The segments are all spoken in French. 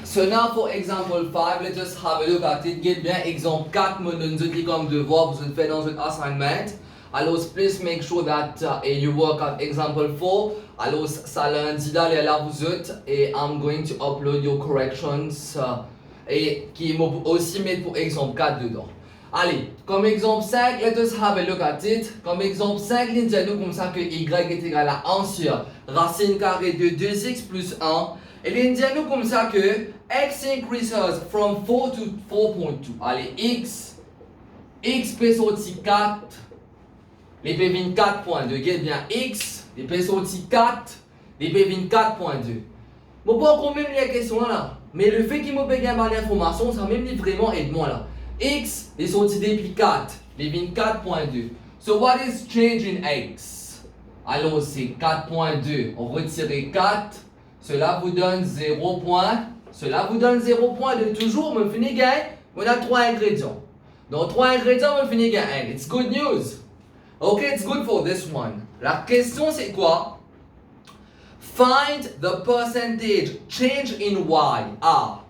So now for example 5, let us have a look at it. Get bien, exemple 4, me donne comme devoir, vous faites dans un assignment. Alors, please make sure that you work at example 4. Alors, ça lundi là vous êtes et I'm going to upload your corrections et qui m'a aussi mettre pour exemple 4 dedans. Allez, comme exemple 5, let us have a look at it. Comme exemple 5, il dit nous comme ça que y est égal à 1 sur racine carrée de 2x plus 1. Et il dit nous comme ça que x increases from 4 to 4.2. Allez, x peut sortir 4. Les P 4.2, get bien x, les P sorti 4, les P 4.2. Bon, pas encore même les questions là, mais le fait qu'il m'a payé mal l'information, ça même vraiment aide-moi là. X, les sorti depuis 4, les 4.2. So what is change in x? Alors c'est 4.2, on retire 4, cela vous donne 0 point, cela vous donne 0.2. Toujours, on finit gain, on a 3 ingrédients. Dans 3 ingrédients, on finit gain 1. It's good news. Ok, it's good for this one. La question c'est quoi? Find the percentage change in y. Ah,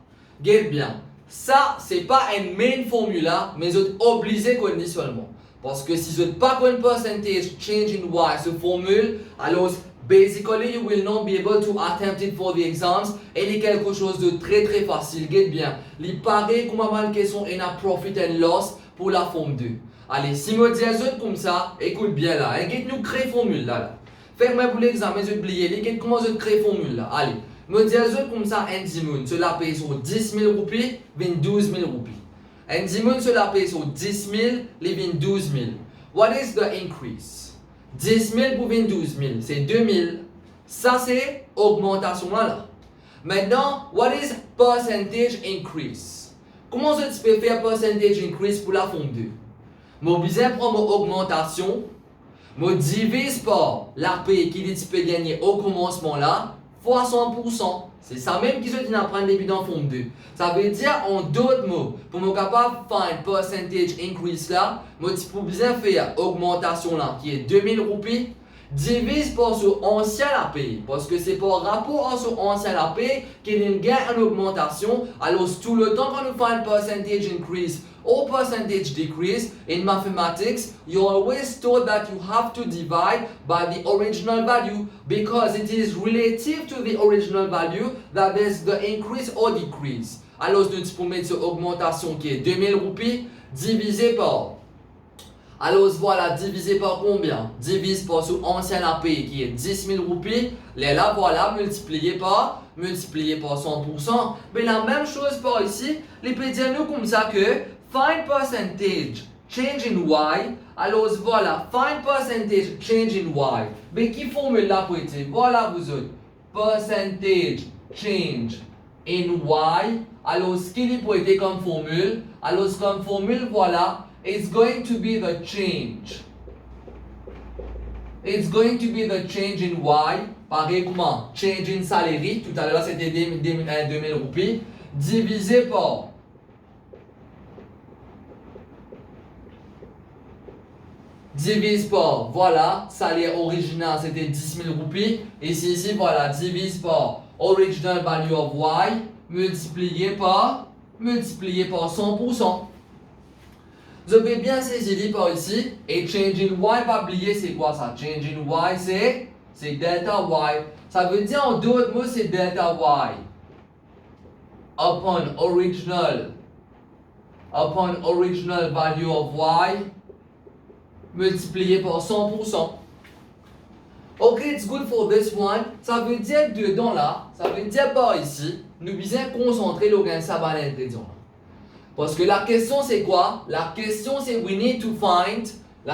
get bien. Ça, c'est pas une main formula, mais vous êtes obligé conditionnellement. Parce que si vous n'êtes pas une percentage change in y, ce formule, alors basically you will not be able to attempt it for the exams. Et il est quelque chose de très très facile. Get bien. Il paraît comme une question in a profit and loss pour la forme 2. Allez, si je dis à comme ça, écoute bien là, et nous créer formule là. Faites-moi pour l'examen, je vais oublier, comment je crée formule là. Allez, je dis à comme ça, un dimoun, cela paye sur 10 000 roupies, 12 000 roupies. Un dimoun, cela paye sur 10 000, les 12 000. What is the increase? 10 000 pour 12 000, c'est 2 000. Ça c'est augmentation là. Maintenant, what is percentage increase? Comment je peux faire percentage increase pour la forme 2? Je vais prendre mon augmentation, je divise par la paye qui peut gagner au commencement là, fois 100%. C'est ça même qui se dit d'apprendre les dans forme 2. Ça veut dire en d'autres mots, pour me capable de faire un percentage increase là, je peux bien faire augmentation là qui est 2000 roupies, divise par sur ancien la paye. Parce que c'est par rapport à sur ancien la paye qu'il y a une gain en augmentation. Alors tout le temps quand nous faisons un percentage increase or percentage decrease in mathematics, you always thought that you have to divide by the original value because it is relative to the original value that there's the increase or decrease. Alors nous pouvons mettre cette augmentation qui est 2000 roupies divisé par. Alors voilà, divisé par combien? Divise par ce ancien API qui est 10 000 roupies. Là voilà, multiplié par 100%. Mais la même chose par ici, les peut dire nous comme ça que find percentage change in y. Alors voilà, find percentage change in y. Mais qui formule là pour être? Voilà vous autres. Percentage change in y. Alors ce qu'il peut être comme formule? Alors comme formule voilà. It's going to be the change. It's going to be the change in y. Pareil comment? Change in salary. Tout à l'heure c'était 2000 roupies. Divisé par. Divise par. Voilà. Salaire original c'était 10 000 roupies. Et ici voilà. Divise par. Original value of y. Multiplié par 100%. Vous avez bien saisi par ici. Et change in y, pas oublier c'est quoi ça? Change in y, c'est delta y. Ça veut dire en d'autres mots, c'est delta y. Upon original value of y, multiplié par 100%. Ok, it's good for this one. Ça veut dire dedans là, ça veut dire par ici, nous bien concentrer le gain ça va l'ingrédient. Parce que la question c'est quoi? La question c'est we need to find the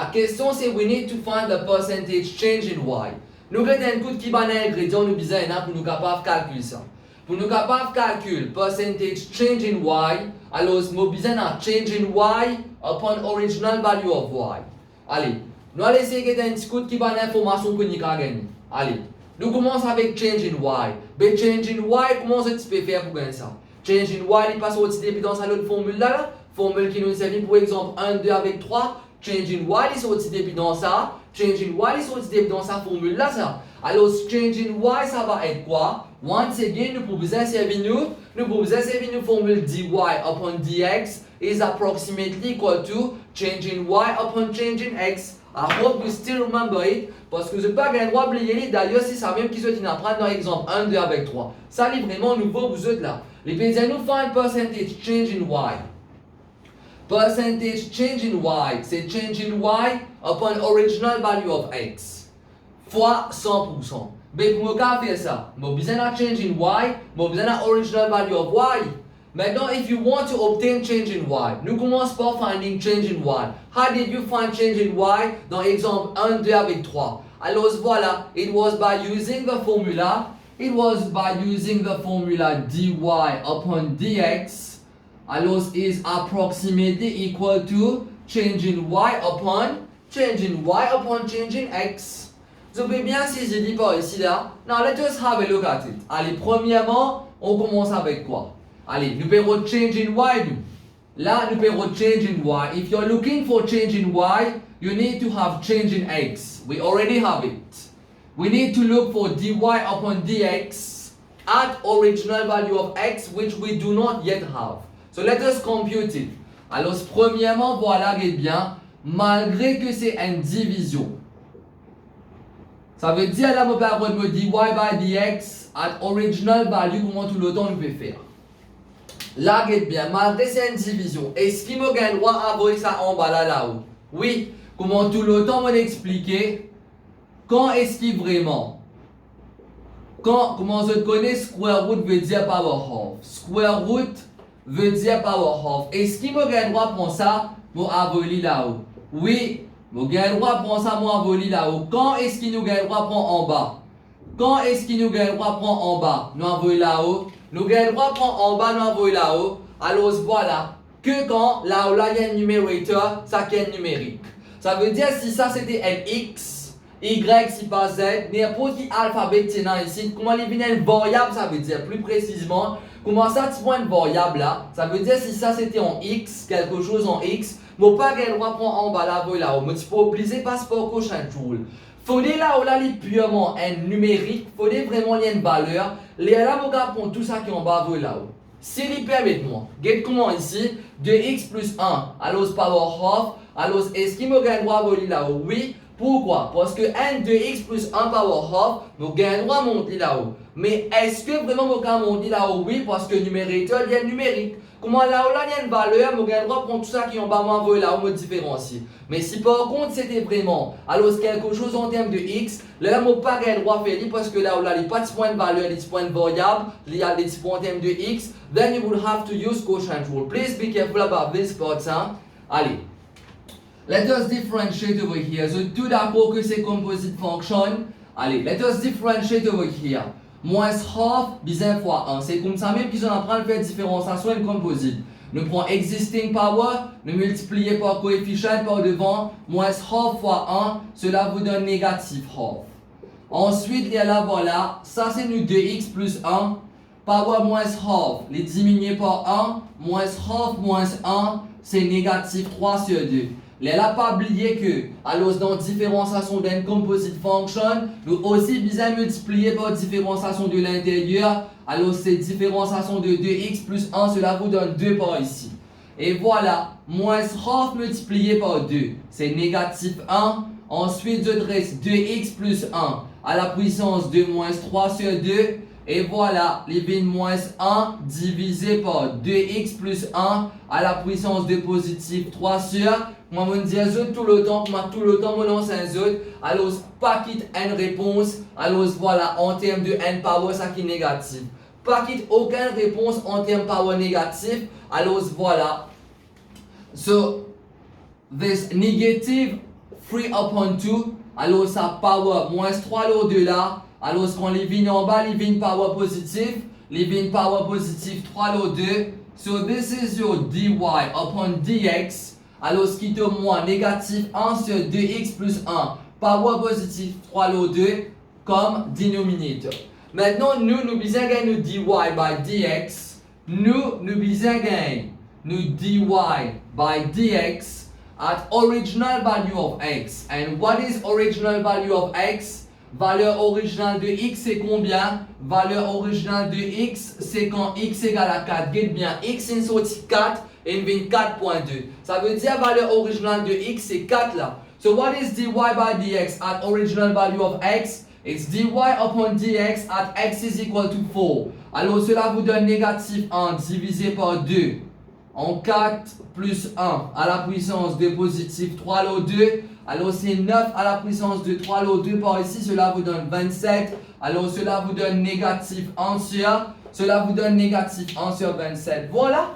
percentage change in y. Nous avons un coup qui va l'ingrédient nous besoin pour nous capable calculer ça. Pour nous capable calculer percentage change in y, alors nous besoin de change in y upon original value of y. Allez, nous allons essayer de un petit coup qui va l'information pour nous gagner. Allez, nous commençons avec change in y. Mais change in y, comment tu peux faire pour gagner ça? Change in y, il passe au petit début dans l'autre formule là, formule qui nous servait pour exemple 1, 2 avec 3. Change in y, il est sorti début dans ça. Change in y, il est sorti début dans sa formule là ça. Alors, change in y, ça va être quoi? Once again, nous pouvons servir nous formule dy upon dx is approximately equal to change in y upon change in x. I hope you still remember it, parce que je n'ai pas le droit d'oublier. D'ailleurs, c'est ça même qui se dit apprendre dans l'exemple 1, 2 avec 3. Ça, c'est vraiment nouveau, vous êtes là. Les pédiens nous find percentage change in y. Percentage change in y, c'est change in y upon original value of x fois 100%. Mais pour me faire ça, je besoin de change in y, je besoin de original value of y. Maintenant, if you want to obtain change in y, nous commençons par finding change in y. How did you find change in y? Dans l'exemple 1, 2 avec 3. Alors voilà, it was by using the formula. It was by using the formula dy upon dx. Alors is approximately equal to change in y upon change in x. Vous avez bien saisi par ici là. Now let us have a look at it. Allez, premièrement, on commence avec quoi? Allez, nous pouvons change in y nous. Là, nous pouvons change in y. If you're looking for change in y, you need to have change in x. We already have it. We need to look for dy upon dx at original value of x, which we do not yet have. So let us compute it. Alors, premièrement, voilà, regardez bien, malgré que c'est une division. Ça veut dire là, mon père me dit y by dx at original value, comment tout le temps nous peut faire. Là, regardez bien, malgré c'est une division, est-ce qu'il me gagne droit à avoir ça en bas là-haut? Oui, comment tout le temps m'expliquer quand est-ce qu'il vraiment? Comment je connais square root veut dire power half. Square root veut dire power half. Est-ce qu'il me gagne droit pour ça pour avoir là-haut? Oui, nous gagne droit pour ça pour avoir là-haut. Quand est-ce qu'il nous gagne droit pour en bas? Quand est-ce qu'il nous gagne droit pour en bas? Nous envoyons là-haut. Nous gagne droit pour en bas, nous envoyons là-haut. Alors voilà que quand là-haut là il y a un numérateur, ça qui est numérique. Ça veut dire si ça c'était x, y si pas z, n'importe quel alphabet tenant ici, comment il vient une variable, ça veut dire plus précisément. Comment ça, tu vois une variable là? Ça veut dire si ça c'était en x, quelque chose en x, mais pas qu'elle doit prendre en bas là-haut. Mais tu peux obliger passeport cochon tool. Faudrait là-haut là, il purement un numérique, faudrait vraiment il y a une valeur. Les là, mon gars, prend tout ça qui est en bas là-haut. S'il y permet moi, get comment ici? 2x plus 1, alors power half, alors est-ce qu'il me gagne droit là-haut? Oui. Pourquoi? Parce que n 2x plus 1 power half, nous gagnons droit à monter là-haut. Mais est-ce que vraiment nous gagnons monter là-haut? Oui, parce que numérateur, il y a numérique. Comment là-haut, là, il y a une valeur, nous gagnons droit à prendre tout ça qui est en bas, m'envoyer là-haut, me différencier. Mais si par contre, c'était vraiment, alors quelque chose en termes de x, là, nous pas gagné droit à faire parce que là-haut, là, il n'y a pas de point de valeur, il y a des points de variable, il y a des points en termes de x, then you will have to use quotient rule. Please be careful about this part, hein? Allez. Let us differentiate over here. So, tout d'accord que c'est composite function. Allez, let us differentiate over here. Moins half, bizarre fois 1. C'est comme ça même qu'ils sont en train de faire différenciation et composite. Nous prenons existing power, nous multiplions par coefficient par devant, moins half fois 1, cela vous donne négatif half. Ensuite, il y a là, voilà, ça c'est nous 2x plus 1, power moins half, les diminuer par 1, moins half moins 1, c'est négatif 3 sur 2. Elle n'a pas oublié que, alors dans différenciation d'une composite function, nous aussi bien multiplier par différenciation de l'intérieur, alors c'est différenciation de 2x plus 1, cela vous donne 2 par ici. Et voilà, moins half multiplié par 2, c'est négatif 1. Ensuite, je dresse 2x plus 1 à la puissance de moins 3 sur 2. Et voilà, les vignes moins 1 divisé par 2x plus 1 à la puissance de positif 3 sur. Moi, je dis tout le temps, je lance un autre. Alors, pas quitte une réponse. Alors, voilà, en termes de n power, ça qui est négatif. Pas quitte aucune réponse en termes de power négatif. Alors, voilà. So, this negative 3 upon 2. Alors, ça power moins 3 là. Alors, quand les vignes en bas, les vignes power positif. Les vignes power positif 3 2. So, this is your dy upon dx. Alors, ce qui te moins négatif 1 sur 2x plus 1, power positif 3 2 comme dénominateur. Maintenant, nous besoin gagner dy by dx. Nous besoin gagner dy by dx at original value of x. And what is original value of x? Valeur originale de x, c'est combien? Valeur originale de x, c'est quand x égale à 4. Get bien, x est sorti 4 et il vient 4.2. Ça veut dire valeur originale de x, c'est 4 là. So what is dy by dx at original value of x? It's dy upon dx at x is equal to 4. Alors cela vous donne négatif 1 divisé par 2. En 4 plus 1 à la puissance de positif 3 lot 2. Alors c'est 9 à la puissance de 3 lot 2 par ici. Cela vous donne 27. Alors cela vous donne négatif 1 sur. Cela vous donne négatif 1 sur 27. Voilà.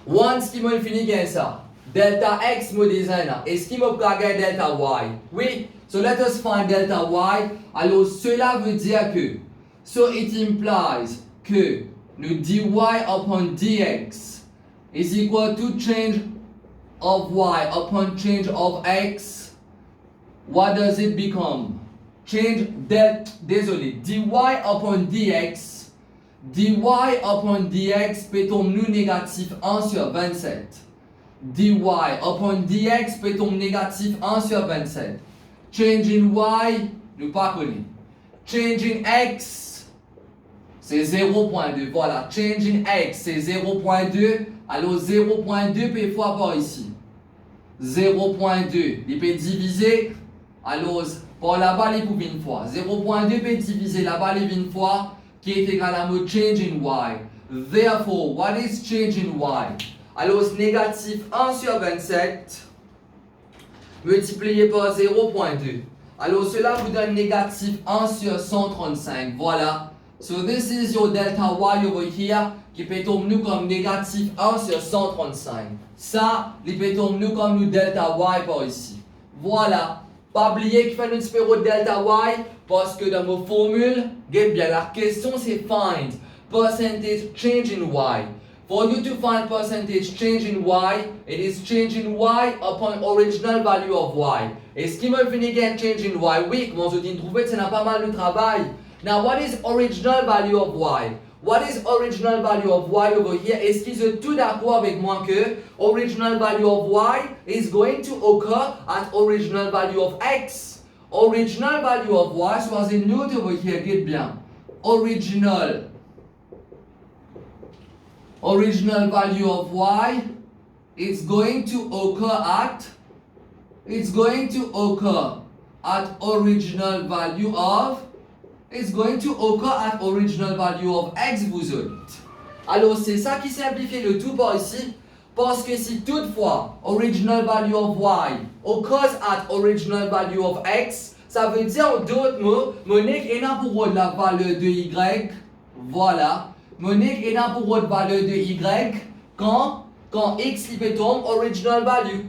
Once qui m'a fini comme ça. Delta x me design là. Est-ce qu'il me gagner delta y? Oui. So let us find delta y. Alors cela veut dire que. So it implies que le dy upon dx is equal to change of y upon change of x. What does it become? Change that, désolé, dy upon dx. Dy upon dx peut tomber négatif 1 sur 27. Dy upon dx peut tomber négatif 1 sur 27. Changing y, nous pas connu. Changing x, c'est 0.2. Voilà, changing x, c'est 0.2. Alors 0.2 peut fois par ici. 0.2, il peut diviser. Alors, par là-bas, il peut une fois. 0.2 peut diviser là-bas, une fois, qui est égal à me changing y. Therefore, what is changing y? Alors, négatif 1 sur 27 multiplié par 0.2. Alors, cela vous donne négatif 1 sur 135. Voilà. So, this is your delta y over here, qui peut tomber comme négatif 1 sur 135. Ça, il peut tomber comme nous delta y par ici. Voilà. Pas oublier qu'il fait notre numéro delta y, parce que dans vos formules, bien, la question c'est find percentage change in y. For you to find percentage change in y, it is change in y upon original value of y. Est-ce qu'il me finit again change in y? Oui, comment je dis trouver, ça n'a pas mal de travail. Now, what is original value of y? What is original value of y over here? Est-ce qu'ils sont tous d'accord avec moi que original value of y is going to occur at original value of x? Original value of y, so as a note over here, get bien. Original value of y is going to occur at original value of is going to occur at original value of x, vous autres. Alors, c'est ça qui simplifie le tout par ici. Parce que si toutefois, original value of y occurs at original value of x, ça veut dire en d'autres mots, Monique est là pour la valeur de y. Voilà. Monique est là pour la valeur de y quand x peut tomber original value.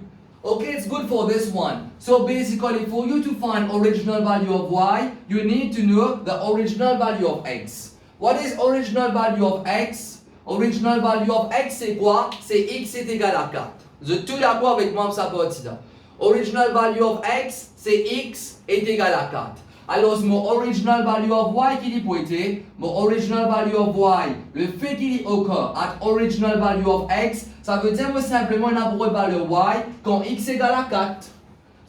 Okay, it's good for this one. So basically, for you to find original value of y, you need to know the original value of x. What is original value of x? Original value of x, c'est quoi? C'est x est égal à 4. Vous êtes tous d'accord avec moi pour ça partie là. Original value of x, c'est x est égal à 4. Alors, mon original value of y qui dit pour être, mon original value of y, le fait qu'il y occur at original value of x, ça veut dire simplement n'importe valeur y quand x égale à 4.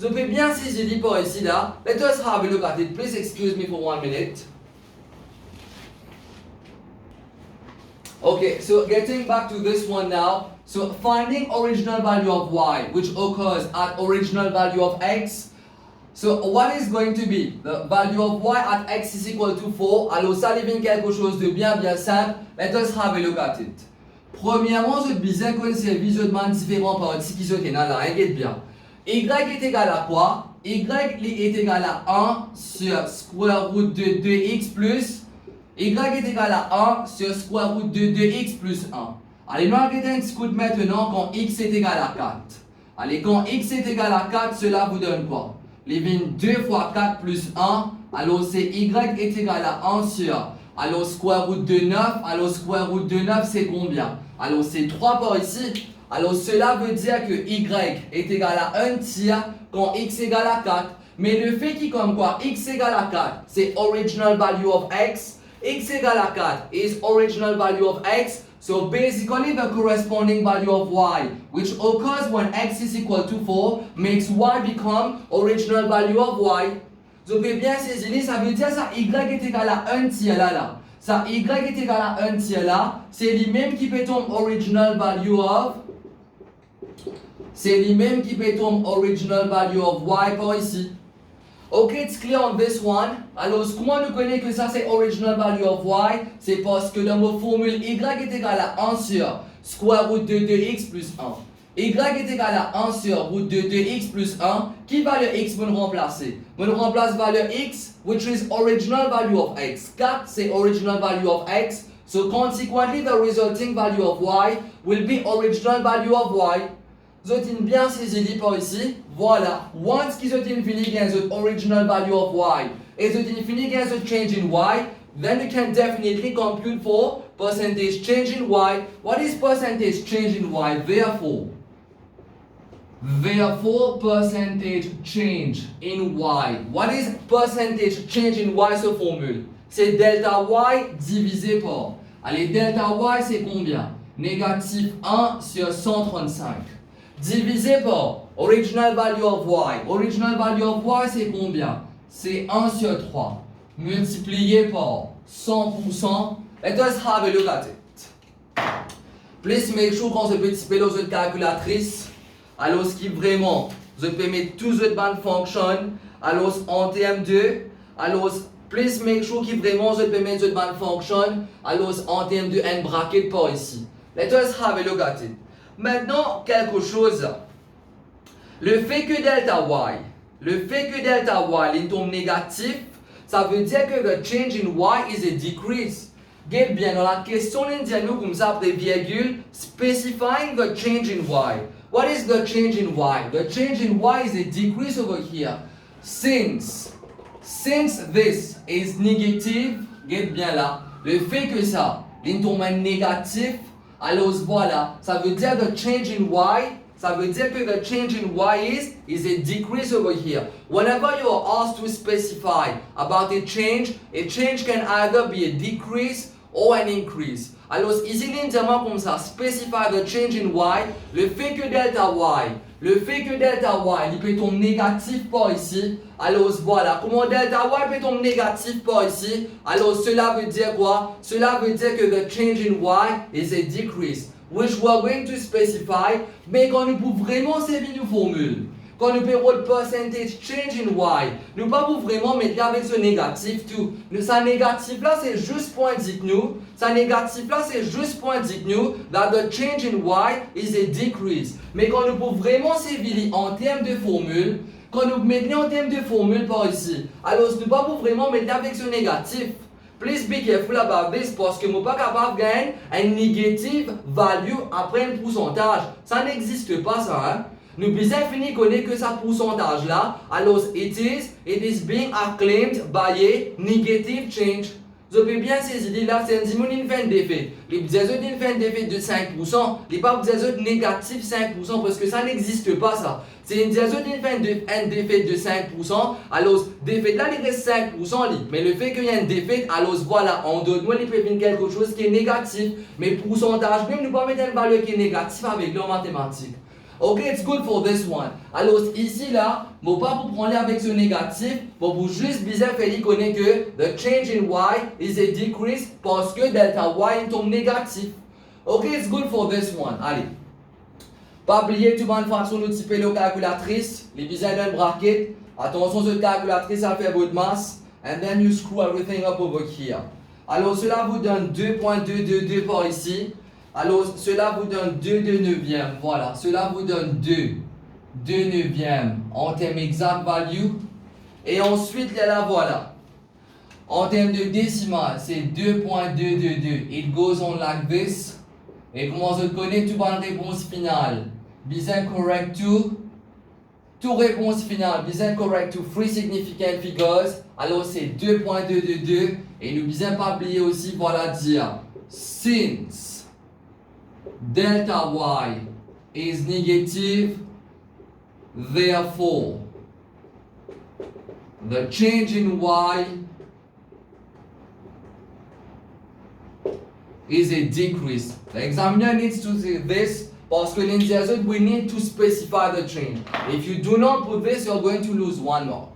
Vous pouvez bien saisir dit par ici là. Let us have a look at it. Please excuse me for 1 minute. Okay, so getting back to this one now. So finding original value of y, which occurs at original value of x. So what is going to be the value of y at x is equal to 4? Alors ça devient quelque chose de bien simple. Let us have a look at it. Premièrement, je besoin qu'on se visuellement différents parties qui sont là, regarde bien. Y est égal à quoi? Y est égal à 1 sur square root de 2x plus. Y est égal à 1 sur square root de 2x plus 1. Allez, nous regardons un petit coup de maintenant quand x est égal à 4. Allez, quand x est égal à 4, cela vous donne quoi? Les 2 fois 4 plus 1, alors c'est y est égal à 1 sur, alors square root de 9, alors square root de 9 c'est combien? Alors c'est 3 par ici, alors cela veut dire que y est égal à 1 tiers quand x égale à 4. Mais le fait qui comme quoi x égale à 4, c'est original value of x égale à 4 is original value of x. So basically the corresponding value of y, which occurs when x is equal to 4, makes y become original value of y. Vous pouvez bien saisir, ça veut dire ça y est égal à 1 tiers là. Ça y est égal à 1 tiers là, c'est lui-même qui peut tomber original value of. C'est lui-même qui peut tomber original value of y par ici. Ok, it's clear on this one. Alors, comment nous connaissons que ça c'est original value of y? C'est parce que dans ma formule y est égal à 1 sur square root de 2x plus 1. Y est égal à 1 sur root de 2x plus 1. Qui valeur x va nous remplacer? On remplace valeur x, which is original value of x. 4 c'est original value of x. So consequently, the resulting value of y will be original value of y. Vous avez bien saisi par ici. Voilà. Once qu'ils ont fini gain the original value of y, et vous avez fini gain the change in y, then you can definitely compute for percentage change in y. What is percentage change in y? Therefore, percentage change in y. What is percentage change in y, ce formule? C'est delta y divisé par. Allez, delta y, c'est combien? Négatif 1 sur 135. Divisé par original value of y. Original value of y, c'est combien? C'est 1 sur 3. Multiplié par 100%. Let us have a look at it. Please make sure qu'on se petit peu dans votre calculatrice. Alors, ce qui vraiment, vous pouvez mettre tout votre band function. Alors, en termes de. Alors, please make sure qu'il vraiment, vous pouvez mettre votre band function. Alors, en termes de n bracket par ici. Let us have a look at it. Maintenant, quelque chose. Le fait que delta y est tombe négatif, ça veut dire que the change in y is a decrease. Get bien, dans la question, on dit nous comme ça après virgule, specifying the change in y. What is the change in y? The change in y is a decrease over here. Since this is negative, get bien là, le fait que ça, il tombe négatif, alors voilà, ça veut dire the change in y, ça veut dire que the change in y is a decrease over here. Whenever you are asked to specify about a change can either be a decrease or an increase. Alors ici, l'indicateur comme ça, specify the change in y, le fait que delta y, il peut tomber négatif par ici. Alors voilà, comment delta y peut tomber négatif par ici? Alors cela veut dire quoi? Cela veut dire que the change in y is a decrease, which we are going to specify. Mais quand nous pouvons vraiment servir une formule, quand nous payons le percentage change in y, nous ne pouvons pas vraiment mettre avec ce négatif tout. Ça négatif là, c'est juste pour indiquer nous. Ça négatif là, c'est juste pour indiquer nous that the change in y is a decrease. Mais quand nous pouvons vraiment servir en termes de formule, quand nous mettons en termes de formule par ici, alors nous ne pouvons pas vraiment mettre avec ce négatif. Please be careful about this parce que je ne suis pas capable de gagner un negative value après un pourcentage. Ça n'existe pas ça. Hein? Nous bien fini connaître que ça pourcentage là. Alors it is being acclaimed by a negative change. Vous pouvez bien saisir là, c'est un diminue fait un défait. Les diazotes fait un défait de 5%, les pas diazote négatif 5% parce que ça n'existe pas ça. C'est une diazote fait un défait de 5%, alors défait là il reste 5%, mais le fait qu'il y a un défait, alors voilà, en d'autres mots il peut venir quelque chose qui est négatif, mais pourcentage même nous pas mettre une valeur qui est négative avec leur mathématique. Ok, it's good for this one. Alors ici là, je ne vais pas vous prendre avec ce négatif, mais vous juste bien faire connaître que the change in y is a decrease parce que delta y tombe négatif. Ok, it's good for this one. Allez. Pas oublier tout le monde façon de typer la calculatrice, les besoins d'un bracket. Attention, cette calculatrice ça fait beaucoup de masse. And then you screw everything up over here. Alors cela vous donne 2.222 par ici. Alors, cela vous donne 2 de 9e. Voilà, cela vous donne 2 de 9e en termes exact value. Et ensuite, là, voilà. En termes de décimal, c'est 2.222. It goes on like this. Et comment on connaît toute bonne réponse finale? Bien correct to réponse finale. Bien correct to 3 significant figures. Alors, c'est 2.222. Et nous bien pas oublier aussi, voilà, dire since delta y is negative, therefore the change in y is a decrease. The examiner needs to say this parce que we need to specify the change. If you do not put this, you're going to lose 1 mark.